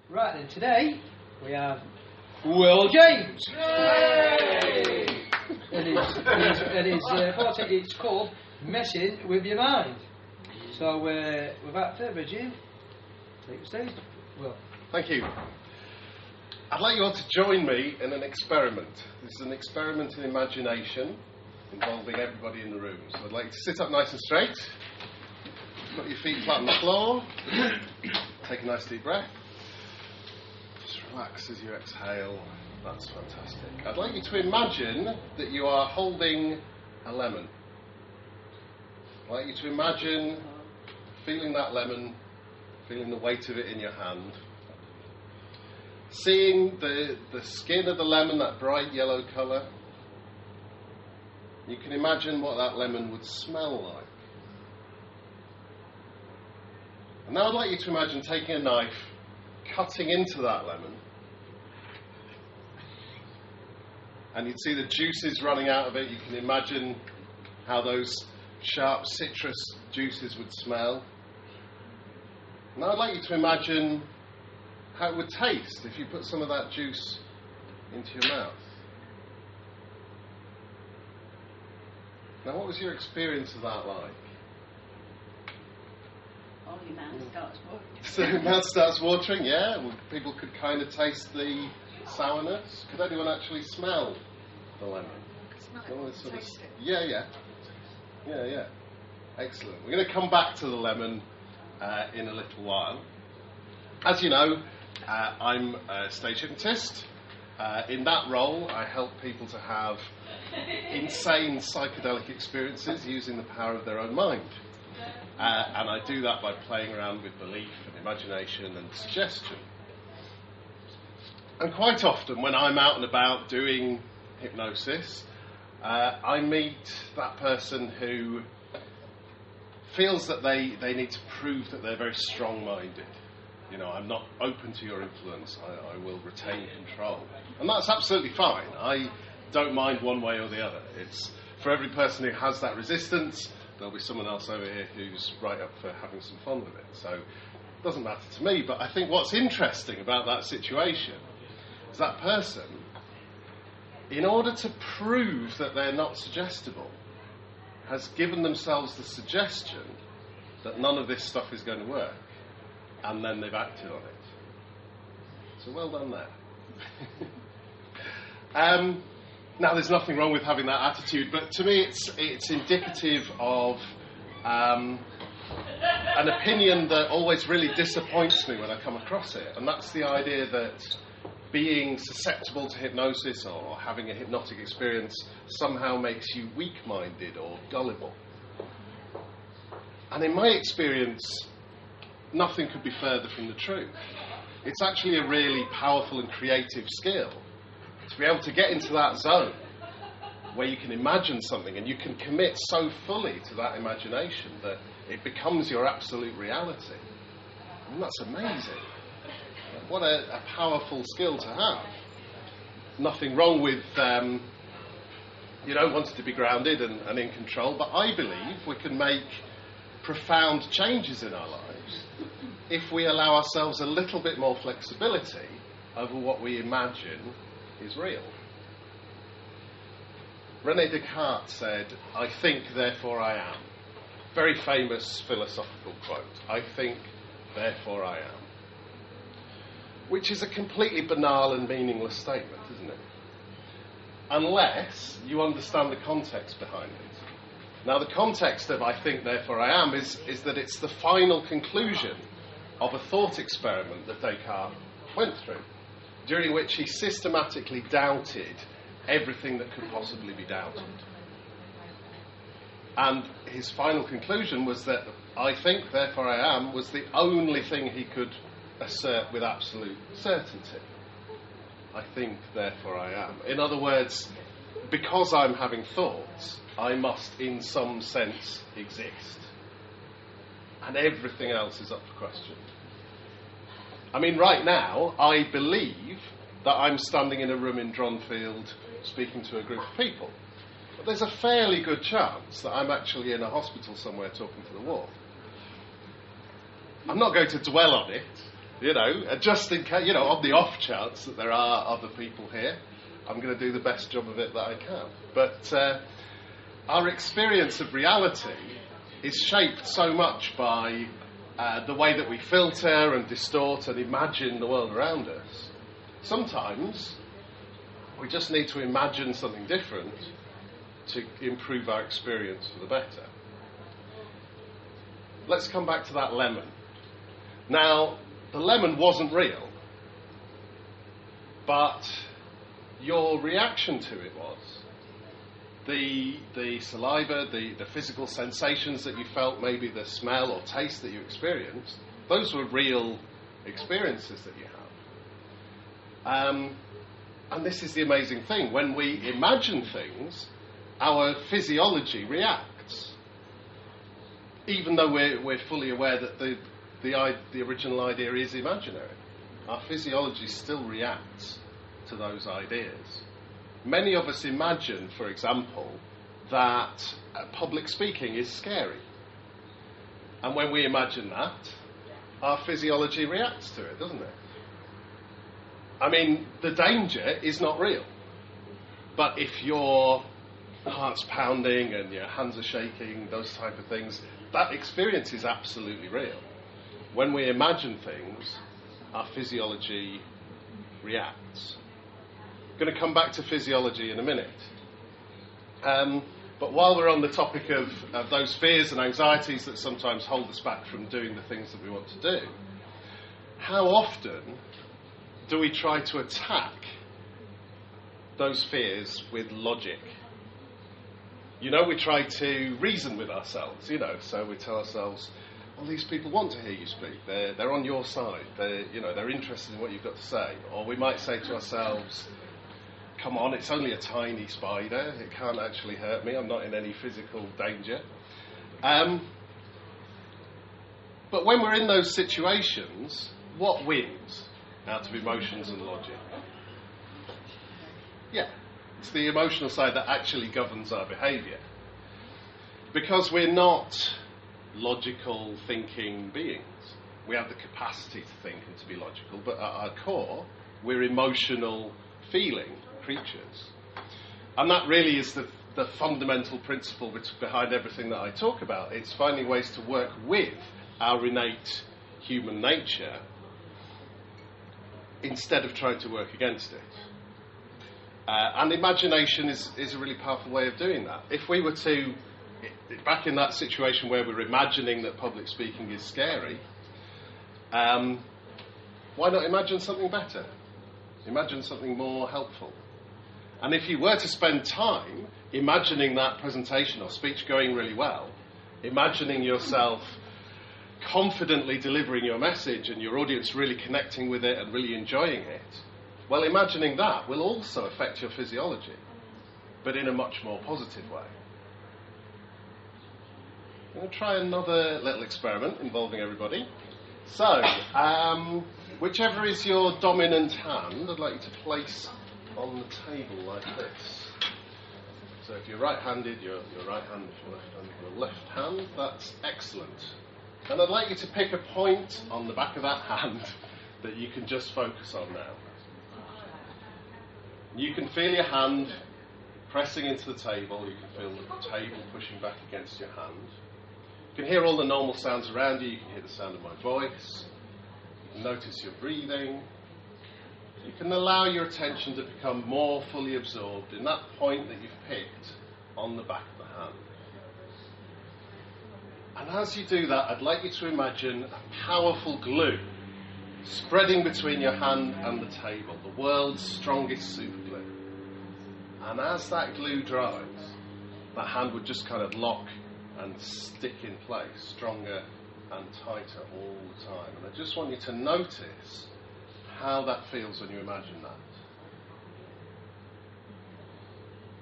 Right then, today we have Will James. Yay! and it's called Messing with Your Mind. So without further ado, take the stage. Will. Thank you. I'd like you all to join me in an experiment. This is an experiment in imagination involving everybody in the room. So I'd like you to sit up nice and straight. Put your feet flat on the floor. Take a nice deep breath. Just relax as you exhale. That's fantastic. I'd like you to imagine that you are holding a lemon. I'd like you to imagine feeling that lemon, feeling the weight of it in your hand. Seeing the skin of the lemon, that bright yellow colour. You can imagine what that lemon would smell like. And now I'd like you to imagine taking a knife, cutting into that lemon, and you'd see the juices running out of it. You can imagine how those sharp citrus juices would smell. Now I'd like you to imagine how it would taste if you put some of that juice into your mouth. Now, what was your experience of that like? Oh, your mouth starts watering. So your mouth starts watering, yeah? Well, people could kind of taste the sourness. Could anyone actually smell the lemon? Smell it, taste it. Yeah. Excellent. We're going to come back to the lemon in a little while. As you know, I'm a stage hypnotist. In that role, I help people to have insane psychedelic experiences using the power of their own mind. And I do that by playing around with belief and imagination and suggestion. And quite often when I'm out and about doing hypnosis, I meet that person who feels that they need to prove that they're very strong-minded. You know, I'm not open to your influence, I will retain control. And that's absolutely fine. I don't mind one way or the other. It's for every person who has that resistance, there'll be someone else over here who's right up for having some fun with it. So it doesn't matter to me, but I think what's interesting about that situation is that person, in order to prove that they're not suggestible, has given themselves the suggestion that none of this stuff is going to work, and then they've acted on it. So well done there. Now, there's nothing wrong with having that attitude, but to me it's indicative of an opinion that always really disappoints me when I come across it, and that's the idea that being susceptible to hypnosis or having a hypnotic experience somehow makes you weak-minded or gullible. And in my experience, nothing could be further from the truth. It's actually a really powerful and creative skill to be able to get into that zone where you can imagine something and you can commit so fully to that imagination that it becomes your absolute reality. And that's amazing. What a powerful skill to have. Nothing wrong with wanting to be grounded and in control, but I believe we can make profound changes in our lives if we allow ourselves a little bit more flexibility over what we imagine is real. René Descartes said, "I think, therefore I am." Very famous philosophical quote. I think, therefore I am. Which is a completely banal and meaningless statement, isn't it? Unless you understand the context behind it. Now, the context of I think, therefore I am is that it's the final conclusion of a thought experiment that Descartes went through, during which he systematically doubted everything that could possibly be doubted. And his final conclusion was that I think, therefore I am was the only thing he could assert with absolute certainty. I think, therefore I am. In other words, because I'm having thoughts, I must in some sense exist. And everything else is up for question. I mean, right now, I believe that I'm standing in a room in Dronfield speaking to a group of people. But there's a fairly good chance that I'm actually in a hospital somewhere talking to the wall. I'm not going to dwell on it, Just in case, on the off chance that there are other people here, I'm going to do the best job of it that I can. But our experience of reality is shaped so much by the way that we filter and distort and imagine the world around us. Sometimes we just need to imagine something different to improve our experience for the better. Let's come back to that lemon. Now, the lemon wasn't real, but your reaction to it was. The saliva, the physical sensations that you felt, maybe the smell or taste that you experienced, those were real experiences that you have. And this is the amazing thing. When we imagine things, our physiology reacts. Even though we're fully aware that the original idea is imaginary, our physiology still reacts to those ideas. Many of us imagine, for example, that public speaking is scary. And when we imagine that, our physiology reacts to it, doesn't it? I mean, the danger is not real. But if your heart's pounding and your hands are shaking, those type of things, that experience is absolutely real. When we imagine things, our physiology reacts. I'm going to come back to physiology in a minute. But while we're on the topic of those fears and anxieties that sometimes hold us back from doing the things that we want to do, how often do we try to attack those fears with logic? We try to reason with ourselves, so we tell ourselves, well, these people want to hear you speak. They're on your side. They're interested in what you've got to say. Or we might say to ourselves, come on, it's only a tiny spider. It can't actually hurt me. I'm not in any physical danger. But when we're in those situations, what wins out of emotions and logic? Yeah, it's the emotional side that actually governs our behaviour. Because we're not logical thinking beings. We have the capacity to think and to be logical, but at our core, we're emotional feeling creatures. And that really is the fundamental principle behind everything that I talk about. It's finding ways to work with our innate human nature instead of trying to work against it. And imagination is a really powerful way of doing that. If we were to, back in that situation where we're imagining that public speaking is scary, why not imagine something better? Imagine something more helpful. And if you were to spend time imagining that presentation or speech going really well, imagining yourself confidently delivering your message and your audience really connecting with it and really enjoying it, well, imagining that will also affect your physiology, but in a much more positive way. I'm going to try another little experiment involving everybody. So, whichever is your dominant hand, I'd like you to place on the table like this. So if you're right-handed, your right hand, if you're left-handed, your left hand. That's excellent. And I'd like you to pick a point on the back of that hand that you can just focus on now. You can feel your hand pressing into the table. You can feel the table pushing back against your hand. You can hear all the normal sounds around you. You can hear the sound of my voice. You can notice your breathing. You can allow your attention to become more fully absorbed in that point that you've picked on the back of the hand. And as you do that, I'd like you to imagine a powerful glue spreading between your hand and the table, the world's strongest super glue. And as that glue dries, that hand would just kind of lock and stick in place, stronger and tighter all the time. And I just want you to notice how that feels when you imagine that.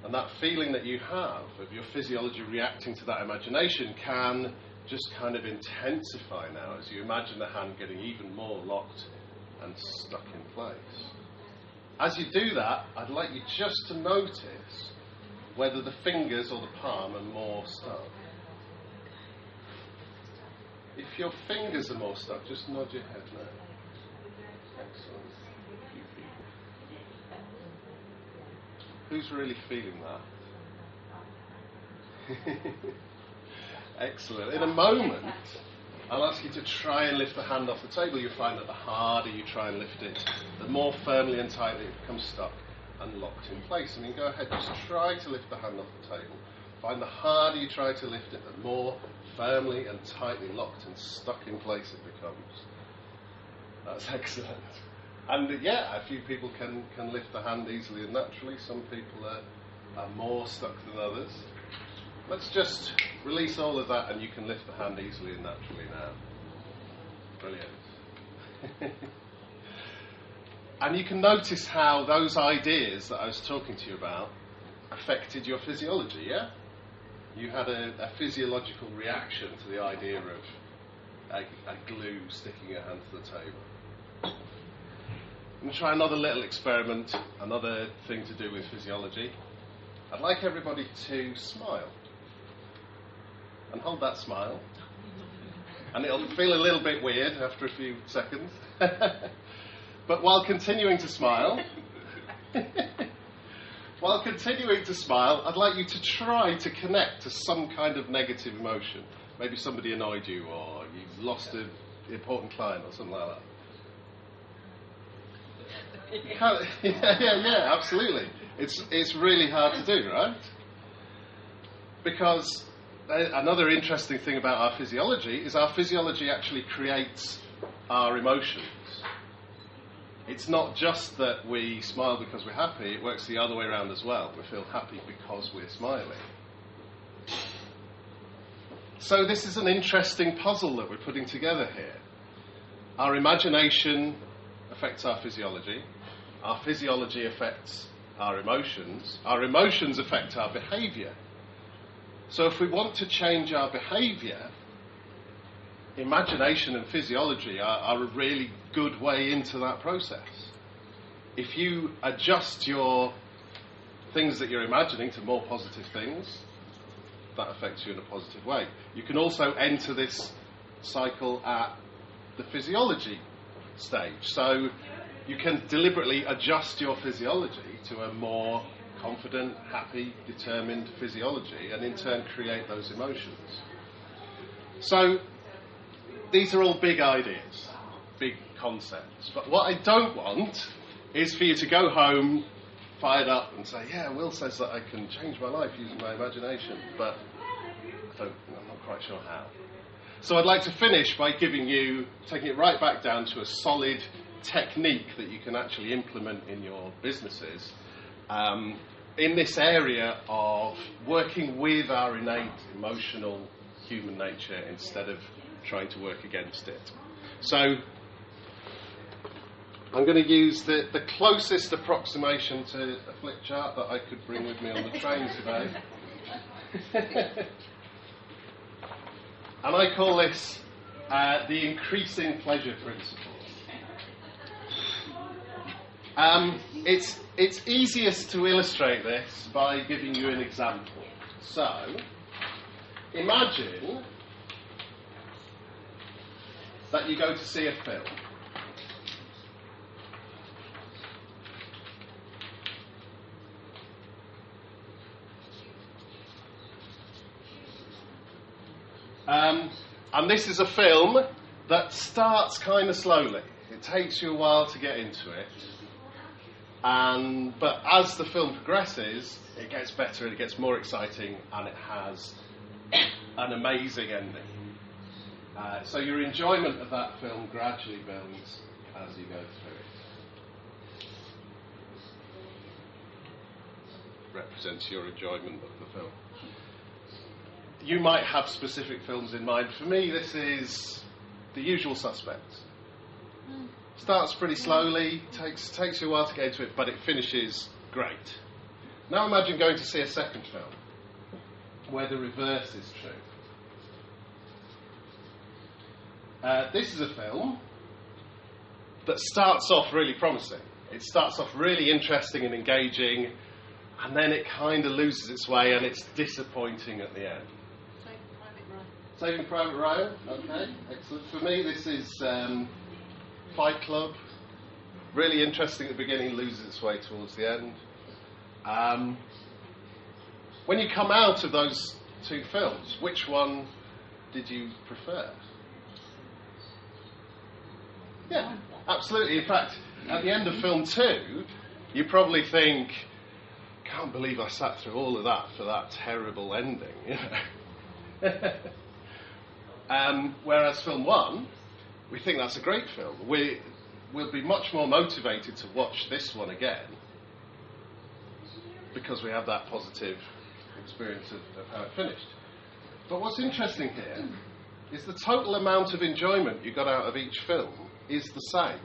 And that feeling that you have of your physiology reacting to that imagination can just kind of intensify now as you imagine the hand getting even more locked and stuck in place. As you do that, I'd like you just to notice whether the fingers or the palm are more stuck. If your fingers are more stuck, just nod your head now. Who's really feeling that? Excellent. In a moment, I'll ask you to try and lift the hand off the table. You'll find that the harder you try and lift it, the more firmly and tightly it becomes stuck and locked in place. I mean, go ahead, just try to lift the hand off the table. Find the harder you try to lift it, the more firmly and tightly locked and stuck in place it becomes. That's excellent. And yeah, a few people can lift the hand easily and naturally. Some people are more stuck than others. Let's just release all of that and you can lift the hand easily and naturally now. Brilliant. And you can notice how those ideas that I was talking to you about affected your physiology, yeah? You had a physiological reaction to the idea of a glue sticking your hand to the table. I'm going to try another little experiment, another thing to do with physiology. I'd like everybody to smile. And hold that smile. And it'll feel a little bit weird after a few seconds. But while continuing to smile, I'd like you to try to connect to some kind of negative emotion. Maybe somebody annoyed you, or you've lost an important client, or something like that. Yeah, absolutely. It's really hard to do, right? Because another interesting thing about our physiology is our physiology actually creates our emotions. It's not just that we smile because we're happy, it works the other way around as well. We feel happy because we're smiling. So this is an interesting puzzle that we're putting together here. Our imagination affects our physiology affects our emotions affect our behaviour. So if we want to change our behaviour, imagination and physiology are a really good way into that process. If you adjust your things that you're imagining to more positive things, that affects you in a positive way. You can also enter this cycle at the physiology stage. So you can deliberately adjust your physiology to a more confident, happy, determined physiology, and in turn create those emotions. So these are all big ideas, big concepts. But what I don't want is for you to go home fired up and say, yeah, Will says that I can change my life using my imagination, but I'm not quite sure how. So I'd like to finish by taking it right back down to a solid technique that you can actually implement in your businesses in this area of working with our innate emotional human nature instead of trying to work against it. So I'm going to use the closest approximation to a flip chart that I could bring with me on the train today. And I call this the increasing pleasure principle. It's easiest to illustrate this by giving you an example. So, imagine that you go to see a film. And this is a film that starts kind of slowly. It takes you a while to get into it. But as the film progresses, it gets better, it gets more exciting, and it has an amazing ending. So your enjoyment of that film gradually builds as you go through it. Represents your enjoyment of the film. You might have specific films in mind. For me, this is The Usual Suspects. Starts pretty slowly, takes you a while to get into it, but it finishes great. Now imagine going to see a second film where the reverse is true. This is a film that starts off really promising. It starts off really interesting and engaging, and then it kind of loses its way and it's disappointing at the end. Saving Private Ryan, okay, excellent. For me, this is Fight Club. Really interesting at the beginning, loses its way towards the end. When you come out of those two films, which one did you prefer? Yeah, absolutely. In fact, at the end of film 2, you probably think, can't believe I sat through all of that for that terrible ending. You know? Whereas film 1, we think that's a great film. We'll be much more motivated to watch this one again because we have that positive experience of how it finished. But what's interesting here is the total amount of enjoyment you got out of each film is the same.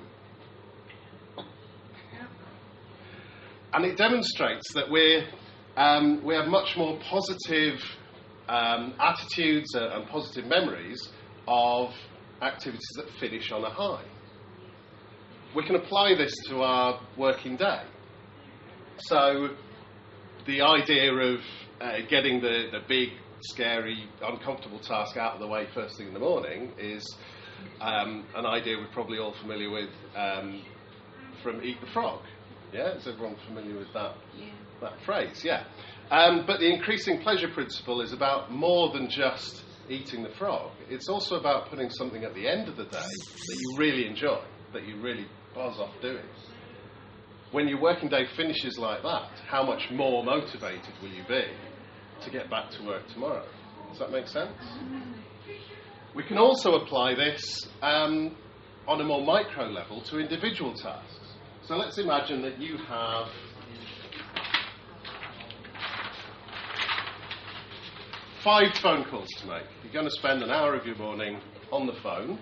And it demonstrates that we have much more positive attitudes and positive memories of activities that finish on a high. We can apply this to our working day. So the idea of getting the big, scary, uncomfortable task out of the way first thing in the morning is an idea we're probably all familiar with from Eat the Frog. Yeah, is everyone familiar with that phrase? Yeah. But the increasing pleasure principle is about more than just eating the frog. It's also about putting something at the end of the day that you really enjoy, that you really buzz off doing. When your working day finishes like that, how much more motivated will you be to get back to work tomorrow? Does that make sense? We can also apply this on a more micro level to individual tasks. So let's imagine that you have 5 phone calls to make. You're going to spend an hour of your morning on the phone,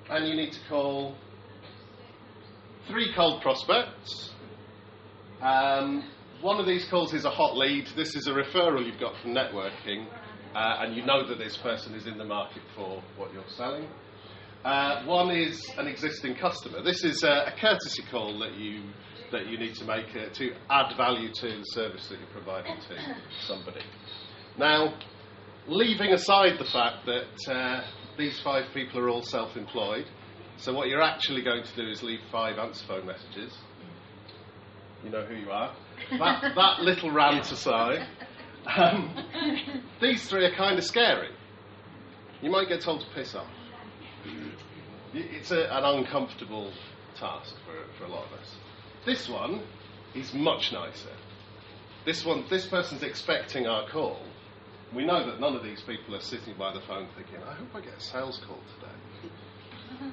and you need to call 3 cold prospects. One of these calls is a hot lead. This is a referral you've got from networking, and you know that this person is in the market for what you're selling. One is an existing customer. This is a courtesy call that you need to make to add value to the service that you're providing to somebody. Now, leaving aside the fact that these 5 people are all self-employed, so what you're actually going to do is leave 5 answer phone messages. You know who you are. That little rant aside, these 3 are kind of scary. You might get told to piss off. It's an uncomfortable task for a lot of us. This one is much nicer. This person's expecting our call. We know that none of these people are sitting by the phone thinking, I hope I get a sales call today.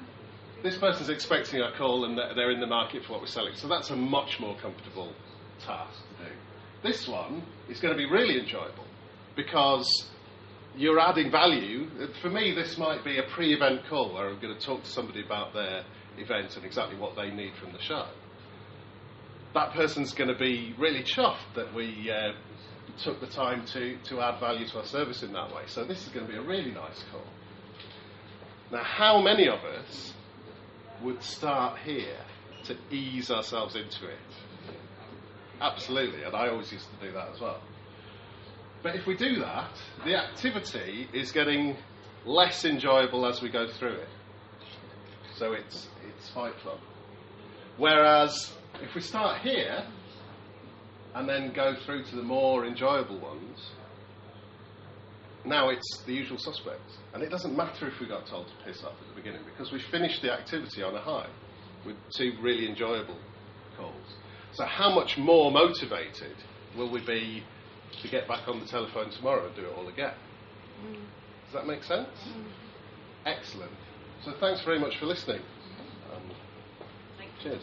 This person's expecting our call and they're in the market for what we're selling. So that's a much more comfortable task to do. This one is going to be really enjoyable because you're adding value. For me, this might be a pre-event call where I'm going to talk to somebody about their event and exactly what they need from the show. That person's going to be really chuffed that we took the time to add value to our service in that way. So this is going to be a really nice call. Now, how many of us would start here to ease ourselves into it? Absolutely, and I always used to do that as well. But if we do that, the activity is getting less enjoyable as we go through it. So it's Fight Club. Whereas if we start here and then go through to the more enjoyable ones, now it's the usual suspects. And it doesn't matter if we got told to piss off at the beginning because we finished the activity on a high with 2 really enjoyable calls. So how much more motivated will we be to get back on the telephone tomorrow and do it all again? Does that make sense? Excellent. So thanks very much for listening. Cheers.